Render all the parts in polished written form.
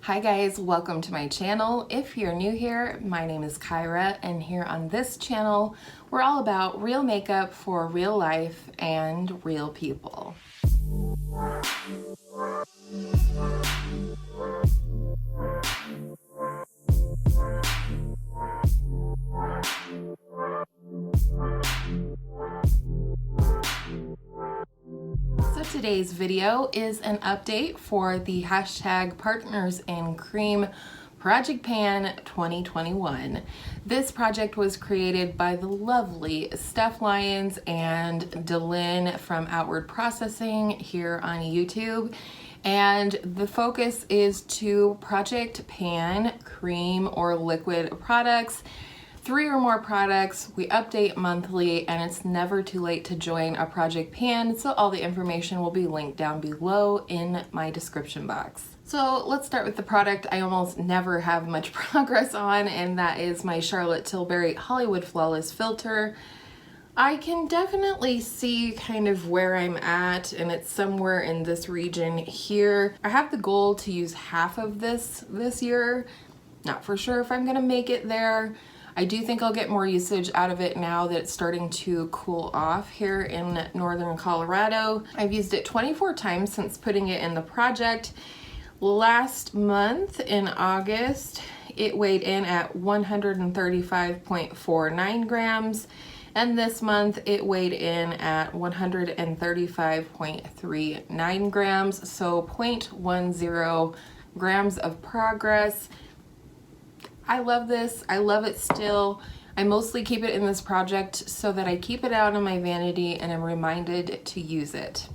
Hi guys, welcome to my channel. If you're new here, my name is Kyra, and here on this channel, we're all about real makeup for real life and real people. So today's video is an update for the hashtag partnersincream Project Pan 2021. This project was created by the lovely Steph Lyons and Dylan from Outward Processing here on YouTube. And the focus is to Project Pan cream or liquid products. 3 or more products. We update monthly, and it's never too late to join a Project Pan, so all the information will be linked down below in my description box. So let's start with the product I almost never have much progress on, and that is my Charlotte Tilbury Hollywood Flawless Filter. I can definitely see kind of where I'm at, and it's somewhere in this region here. I have the goal to use half of this year. Not for sure if I'm gonna make it there. I do think I'll get more usage out of it now that it's starting to cool off here in northern Colorado. I've used it 24 times since putting it in the project. Last month in August, it weighed in at 135.49 grams. And this month it weighed in at 135.39 grams. So 0.10 grams of progress. I love this. I love it still. I mostly keep it in this project so that I keep it out on my vanity and I'm reminded to use it,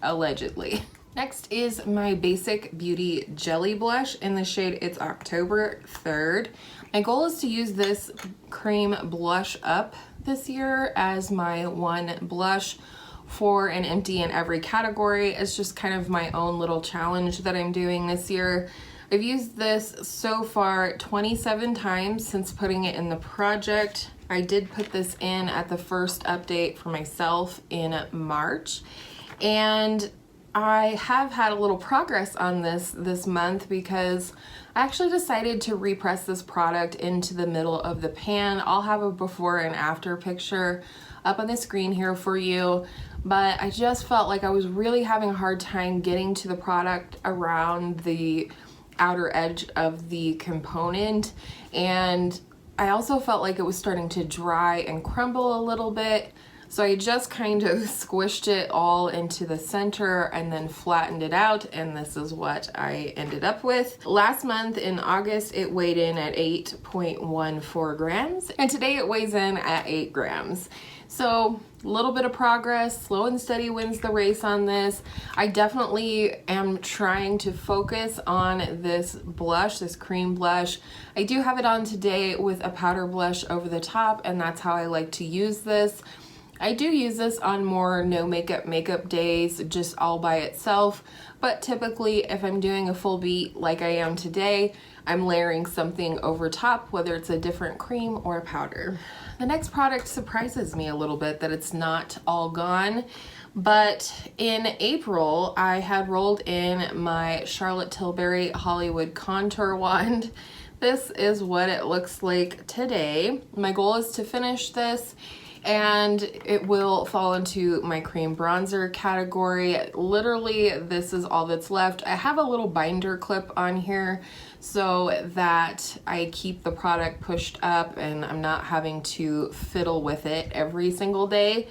allegedly. Next is my Basic Beauty Jelly Blush in the shade It's October 3rd. My goal is to use this cream blush up this year as my one blush for an empty in every category. It's just kind of my own little challenge that I'm doing this year. I've used this so far 27 times since putting it in the project. I did put this in at the first update for myself in March, and I have had a little progress on this month because I actually decided to repress this product into the middle of the pan. I'll have a before and after picture up on the screen here for you, but I just felt like I was really having a hard time getting to the product around the outer edge of the component, and I also felt like it was starting to dry and crumble a little bit, so I just kind of squished it all into the center and then flattened it out, and this is what I ended up with. Last month in August it weighed in at 8.14 grams, and today it weighs in at 8 grams. So a little bit of progress, slow and steady wins the race on this. I definitely am trying to focus on this blush, this cream blush. I do have it on today with a powder blush over the top, and that's how I like to use this. I do use this on more no makeup days, just all by itself, but typically if I'm doing a full beat like I am today, I'm layering something over top, whether it's a different cream or a powder. The next product surprises me a little bit that it's not all gone, but in April I had rolled in my Charlotte Tilbury Hollywood Contour Wand. This is what it looks like today. My goal is to finish this, and it will fall into my cream bronzer category. Literally, this is all that's left. I have a little binder clip on here so that I keep the product pushed up and I'm not having to fiddle with it every single day.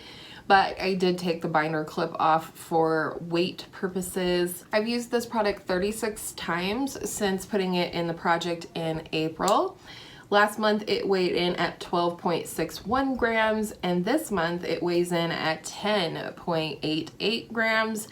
But I did take the binder clip off for weight purposes. I've used this product 36 times since putting it in the project in April. Last month it weighed in at 12.61 grams, and this month it weighs in at 10.88 grams.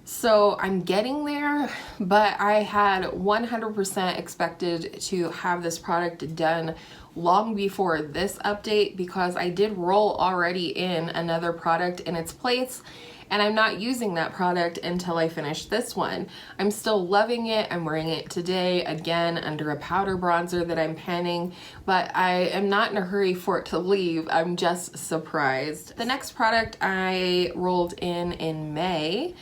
So I'm getting there, but I had 100% expected to have this product done long before this update because I did roll already in another product in its place, and I'm not using that product until I finish this one. I'm still loving it. I'm wearing it today, again, under a powder bronzer that I'm panning, but I am not in a hurry for it to leave. I'm just surprised. The next product I rolled in May,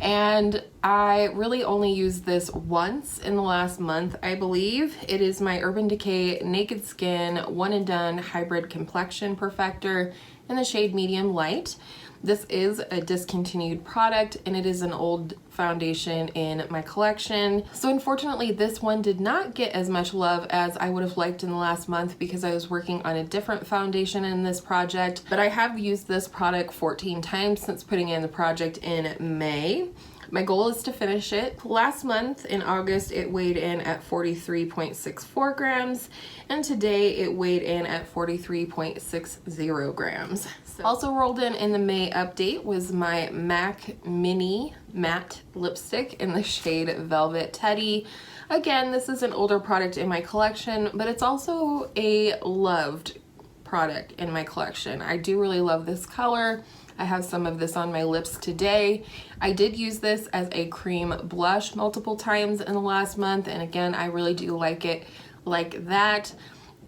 and I really only used this once in the last month, I believe. It is my Urban Decay Naked Skin One and Done Hybrid Complexion Perfector in the shade Medium Light. This is a discontinued product and it is an old foundation in my collection. So unfortunately, this one did not get as much love as I would have liked in the last month because I was working on a different foundation in this project. But I have used this product 14 times since putting in the project in May. My goal is to finish it. Last month in August, it weighed in at 43.64 grams, and today it weighed in at 43.60 grams. Also rolled in the May update was my MAC Mini Matte Lipstick in the shade Velvet Teddy. Again, this is an older product in my collection, but it's also a loved product in my collection. I do really love this color. I have some of this on my lips today. I did use this as a cream blush multiple times in the last month, and again, I really do like it like that.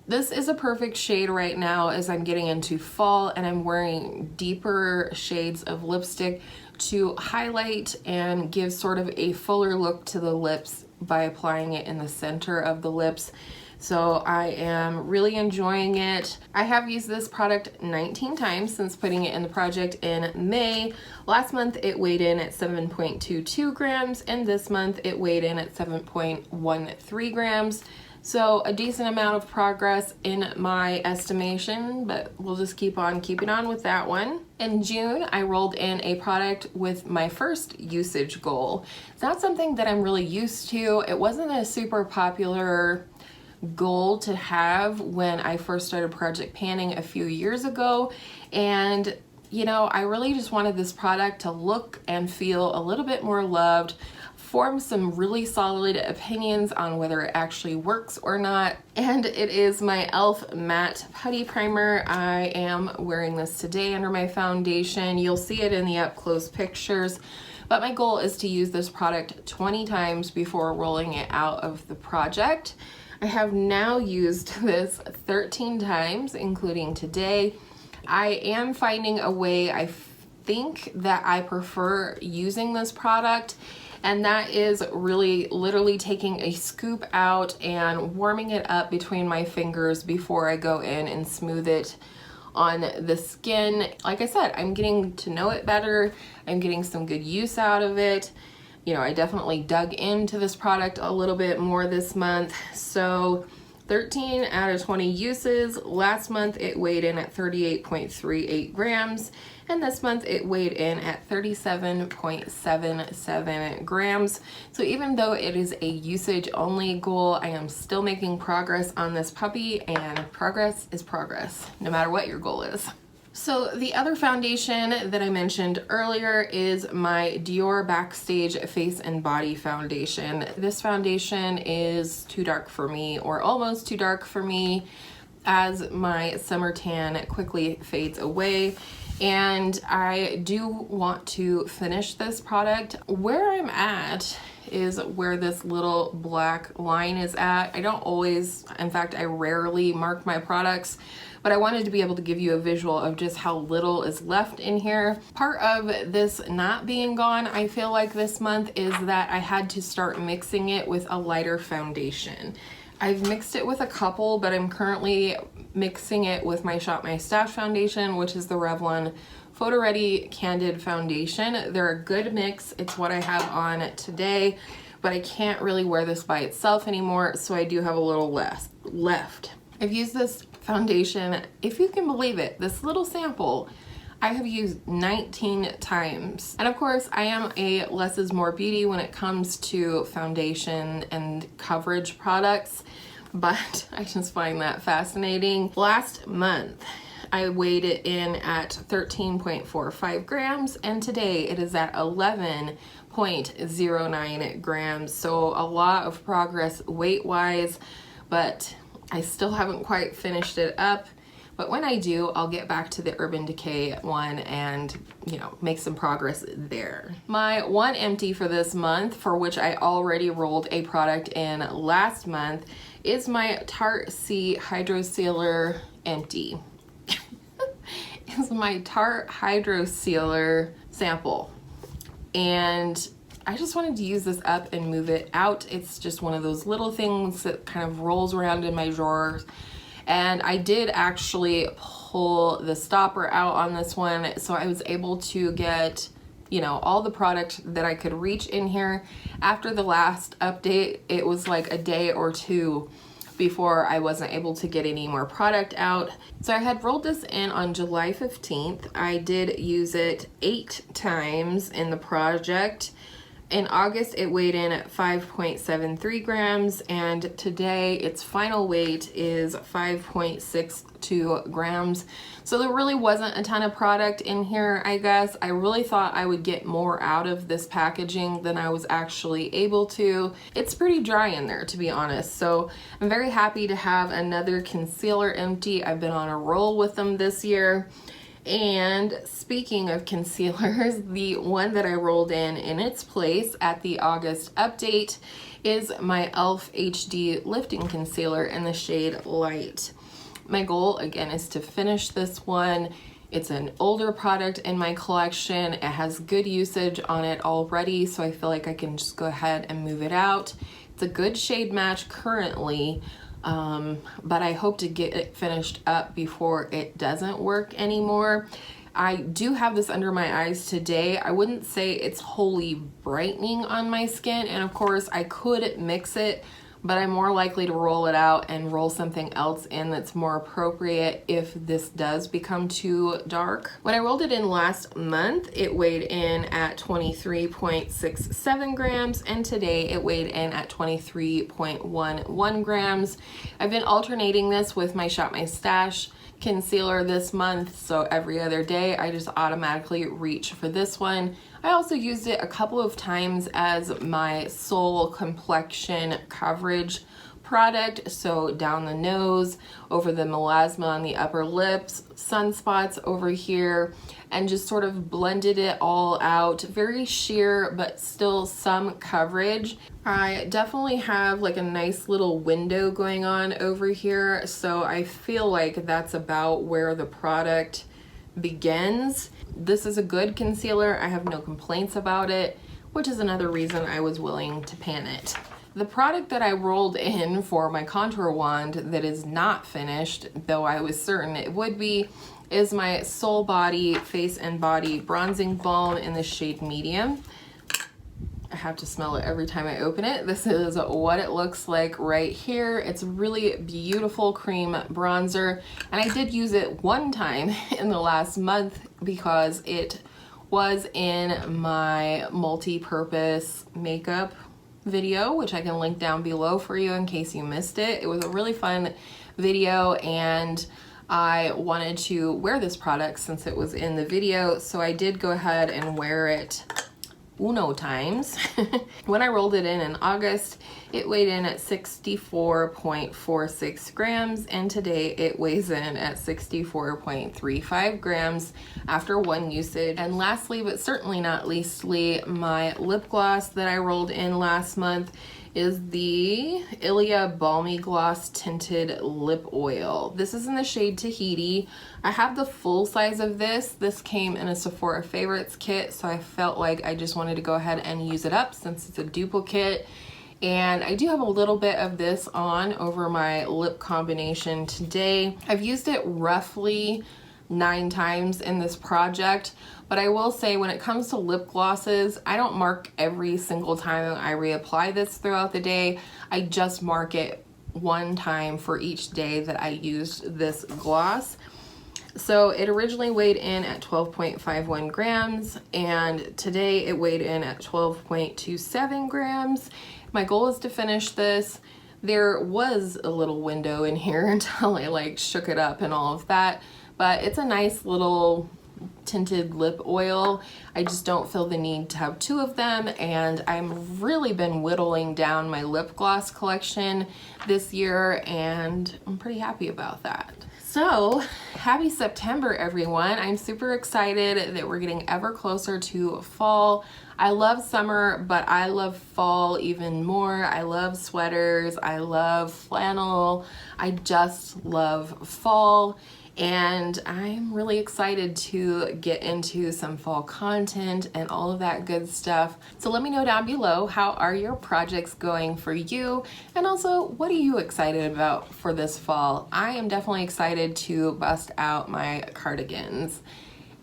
This is a perfect shade right now as I'm getting into fall and I'm wearing deeper shades of lipstick to highlight and give sort of a fuller look to the lips by applying it in the center of the lips. So I am really enjoying it. I have used this product 19 times since putting it in the project in May. Last month it weighed in at 7.22 grams and this month it weighed in at 7.13 grams. So a decent amount of progress in my estimation, but we'll just keep on keeping on with that one. In June, I rolled in a product with my first usage goal. It's not something that I'm really used to. It wasn't a super popular goal to have when I first started project panning a few years ago, and you know, I really just wanted this product to look and feel a little bit more loved, form some really solid opinions on whether it actually works or not, and it is my e.l.f. Matte Putty Primer. I am wearing this today under my foundation. You'll see it in the up close pictures, but my goal is to use this product 20 times before rolling it out of the project. I have now used this 13 times, including today. I am finding a way I think that I prefer using this product, and that is really literally taking a scoop out and warming it up between my fingers before I go in and smooth it on the skin. Like I said, I'm getting to know it better. I'm getting some good use out of it. You know, I definitely dug into this product a little bit more this month. So 13 out of 20 uses. Last month it weighed in at 38.38 grams, and this month it weighed in at 37.77 grams. So even though it is a usage only goal, I am still making progress on this puppy, and progress is progress, no matter what your goal is. So the other foundation that I mentioned earlier is my Dior Backstage Face and Body Foundation. This foundation is too dark for me, or almost too dark for me, as my summer tan quickly fades away. And I do want to finish this product. Where I'm at is where this little black line is at. I don't always, in fact, I rarely mark my products, but I wanted to be able to give you a visual of just how little is left in here. Part of this not being gone, I feel like this month, is that I had to start mixing it with a lighter foundation. I've mixed it with a couple, but I'm currently mixing it with my Shop My Stash foundation, which is the Revlon Photo Ready Candid Foundation. They're a good mix. It's what I have on today, but I can't really wear this by itself anymore, so I do have a little less left. I've used this foundation, if you can believe it, this little sample I have used 19 times. And of course, I am a less is more beauty when it comes to foundation and coverage products, but I just find that fascinating. Last month, I weighed it in at 13.45 grams, and today it is at 11.09 grams. So a lot of progress weight-wise, but I still haven't quite finished it up. But when I do, I'll get back to the Urban Decay one and, you know, make some progress there. My one empty for this month, for which I already rolled a product in last month, is my Tarte C Hydro Sealer empty. It's my Tarte Hydro Sealer sample. and I just wanted to use this up and move it out. It's just one of those little things that kind of rolls around in my drawers. And I did actually pull the stopper out on this one, so I was able to get, you know, all the product that I could reach in here. After the last update, it was like a day or two before I wasn't able to get any more product out. So I had rolled this in on July 15th. I did use it 8 times in the project. In August, it weighed in at 5.73 grams, and today its final weight is 5.62 grams. So there really wasn't a ton of product in here, I guess. I really thought I would get more out of this packaging than I was actually able to. It's pretty dry in there, to be honest. So I'm very happy to have another concealer empty. I've been on a roll with them this year. And speaking of concealers, the one that I rolled in its place at the August update is my e.l.f. HD Lifting Concealer in the shade Light. My goal, again, is to finish this one. It's an older product in my collection. It has good usage on it already, so I feel like I can just go ahead and move it out. It's a good shade match currently. But I hope to get it finished up before it doesn't work anymore. I do have this under my eyes today. I wouldn't say it's wholly brightening on my skin, and of course I could mix it, but I'm more likely to roll it out and roll something else in that's more appropriate if this does become too dark. When I rolled it in last month, it weighed in at 23.67 grams, and today it weighed in at 23.11 grams. I've been alternating this with my Shop My Stash concealer this month, so every other day I just automatically reach for this one. I also used it a couple of times as my sole complexion coverage product, so down the nose, over the melasma on the upper lips, sunspots over here, and just sort of blended it all out. Very sheer, but still some coverage. I definitely have like a nice little window going on over here, so I feel like that's about where the product begins. This is a good concealer. I have no complaints about it, which is another reason I was willing to pan it. The product that I rolled in for my contour wand that is not finished, though I was certain it would be, is my Soul Body Face and Body Bronzing Balm in the shade Medium. I have to smell it every time I open it. This is what it looks like right here. It's a really beautiful cream bronzer, and I did use it one time in the last month because it was in my multi-purpose makeup video, which I can link down below for you in case you missed it. It was a really fun video, and I wanted to wear this product since it was in the video, so I did go ahead and wear it uno times. When I rolled it in August, it weighed in at 64.46 grams, and today it weighs in at 64.35 grams after one usage. And lastly, but certainly not leastly, my lip gloss that I rolled in last month is the Ilia Balmy Gloss Tinted Lip Oil. This is in the shade Tahiti. I have the full size of this. This came in a Sephora Favorites kit, so I felt like I just wanted to go ahead and use it up since it's a duplicate. And I do have a little bit of this on over my lip combination today. I've used it roughly 9 times in this project, but I will say when it comes to lip glosses, I don't mark every single time I reapply this throughout the day. I just mark it one time for each day that I used this gloss. So it originally weighed in at 12.51 grams, and today it weighed in at 12.27 grams. My goal is to finish this. There was a little window in here until I like shook it up and all of that, but it's a nice little tinted lip oil. I just don't feel the need to have 2 of them, and I've really been whittling down my lip gloss collection this year, and I'm pretty happy about that. So happy September, everyone. I'm super excited that we're getting ever closer to fall. I love summer, but I love fall even more. I love sweaters, I love flannel, I just love fall. and I'm really excited to get into some fall content and all of that good stuff. So let me know down below, how are your projects going for you? And also, what are you excited about for this fall? I am definitely excited to bust out my cardigans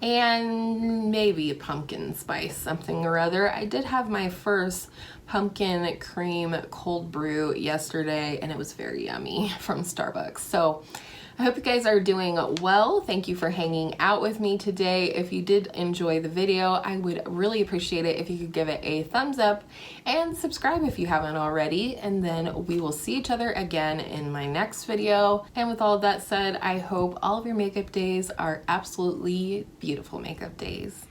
and maybe a pumpkin spice something or other. I did have my first pumpkin cream cold brew yesterday, and it was very yummy from Starbucks. So I hope you guys are doing well. Thank you for hanging out with me today. If you did enjoy the video, I would really appreciate it if you could give it a thumbs up and subscribe if you haven't already. And then we will see each other again in my next video. And with all of that said, I hope all of your makeup days are absolutely beautiful makeup days.